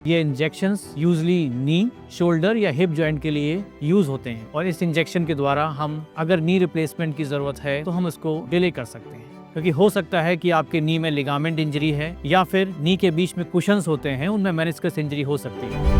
ये injections usually नी, shoulder या hip joint के लिए यूज होते हैं और इस इंजेक्शन के द्वारा हम अगर नी रिप्लेसमेंट की जरूरत है तो हम इसको डिले कर सकते हैं, क्योंकि हो सकता है कि आपके नी में लिगामेंट इंजरी है या फिर नी के बीच में कुशन्स होते हैं, उनमें मेनिस्कस इंजरी हो सकती है।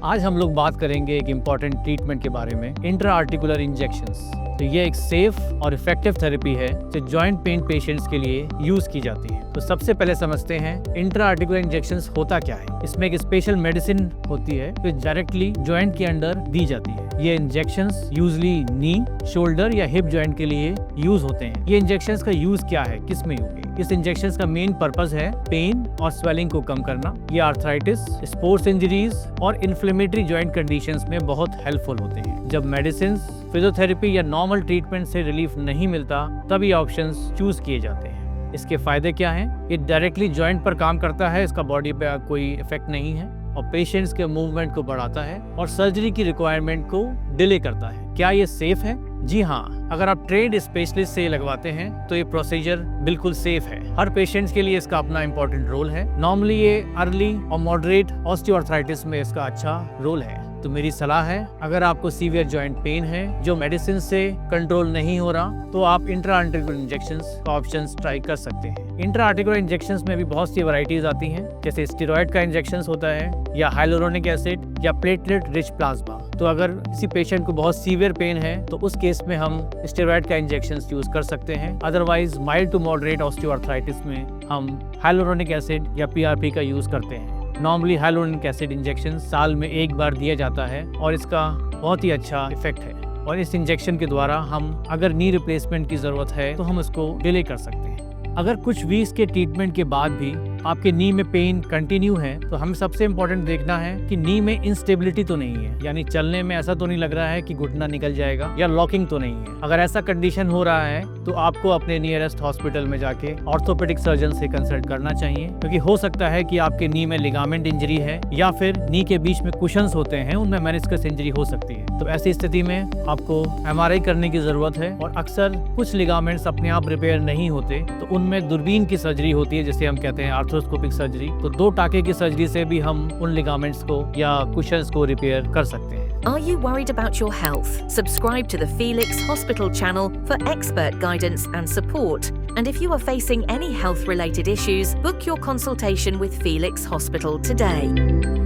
आज हम लोग बात करेंगे एक इम्पॉर्टेंट ट्रीटमेंट के बारे में, इंट्रा आर्टिकुलर इंजेक्शंस। तो ये एक सेफ और इफेक्टिव थेरेपी है जो जॉइंट पेन पेशेंट्स के लिए यूज की जाती है। तो सबसे पहले समझते हैं इंट्रा आर्टिकुलर इंजेक्शंस होता क्या है। इसमें एक स्पेशल मेडिसिन होती है जो डायरेक्टली जॉइंट के अंदर दी जाती है। ये इंजेक्शंस यूजली नी, शोल्डर या हिप जॉइंट के लिए यूज होते हैं। ये इंजेक्शंस का यूज क्या है, किस में होंगे? इस इंजेक्शंस का मेन पर्पस है पेन और स्वेलिंग को कम करना। ये आर्थराइटिस, स्पोर्ट्स इंजरीज और इन्फ्लेमेटरी जॉइंट कंडीशंस में बहुत हेल्पफुल होते हैं। जब मेडिसिन, फिजियोथेरेपी या नॉर्मल ट्रीटमेंट से रिलीफ नहीं मिलता तब ये ऑप्शंस चूज किए जाते हैं। इसके फायदे क्या हैं? ये डायरेक्टली जॉइंट पर काम करता है, इसका बॉडी पे कोई इफेक्ट नहीं है और पेशेंट्स के मूवमेंट को बढ़ाता है और सर्जरी की रिक्वायरमेंट को डिले करता है। क्या ये सेफ है? जी हाँ, अगर आप ट्रेंड स्पेशलिस्ट से लगवाते हैं तो ये प्रोसीजर बिल्कुल सेफ है। हर पेशेंट्स के लिए इसका अपना इंपॉर्टेंट रोल है। नॉर्मली ये अर्ली और मॉडरेट ऑस्टियोआर्थराइटिस में इसका अच्छा रोल है। तो मेरी सलाह है, अगर आपको सीवियर जॉइंट पेन है जो मेडिसिन से कंट्रोल नहीं हो रहा, तो आप इंट्रा आर्टिकुलर इंजेक्शंस का ऑप्शंस ट्राई कर सकते हैं। इंट्रा आर्टिकुलर इंजेक्शंस में भी बहुत सी वैरायटीज आती हैं, जैसे स्टेरॉइड का इंजेक्शंस होता है या हाइलुरोनिक एसिड या प्लेटलेट रिच प्लाज्मा। तो अगर किसी पेशेंट को बहुत सीवियर पेन है तो उस केस में हम स्टेरॉइड का इंजेक्शंस यूज कर सकते हैं। Otherwise mild to moderate osteoarthritis में हम हाइलुरोनिक एसिड या पीआरपी का यूज करते हैं। नॉर्मली हाइलुरोनिक एसिड इंजेक्शन साल में एक बार दिया जाता है और इसका बहुत ही अच्छा इफेक्ट है और इस इंजेक्शन के द्वारा हम अगर नी रिप्लेसमेंट की जरूरत है तो हम इसको डिले कर सकते हैं। अगर कुछ वीक्स के ट्रीटमेंट के बाद भी आपके नी में पेन कंटिन्यू है तो हमें सबसे इम्पोर्टेंट देखना है कि नी में इंस्टेबिलिटी तो नहीं है, यानी चलने में ऐसा तो नहीं लग रहा है कि घुटना निकल जाएगा, या लॉकिंग तो नहीं है। अगर ऐसा कंडीशन हो रहा है तो आपको अपने नियरेस्ट हॉस्पिटल में जाके ऑर्थोपेडिक सर्जन से कंसल्ट करना चाहिए, क्योंकि हो सकता है कि आपके नी में लिगामेंट इंजरी है या फिर नी के बीच में कुशन्स होते हैं, उनमें मेनिस्कस इंजरी हो सकती है। तो ऐसी स्थिति में आपको एमआरआई करने की जरूरत है और अक्सर कुछ लिगामेंट्स अपने आप रिपेयर नहीं होते तो उनमें दूरबीन की सर्जरी होती है, जिसे हम कहते हैं आर्थ्रोस्कोपिक सर्जरी। तो 2 टाके की सर्जरी से भी हम उन लिगामेंट्स को या कुशन्स को रिपेयर कर सकते हैं। Are you worried about your health? Subscribe to the Felix Hospital channel for expert guidance and support. And if you are facing any health-related issues, book your consultation with Felix Hospital today.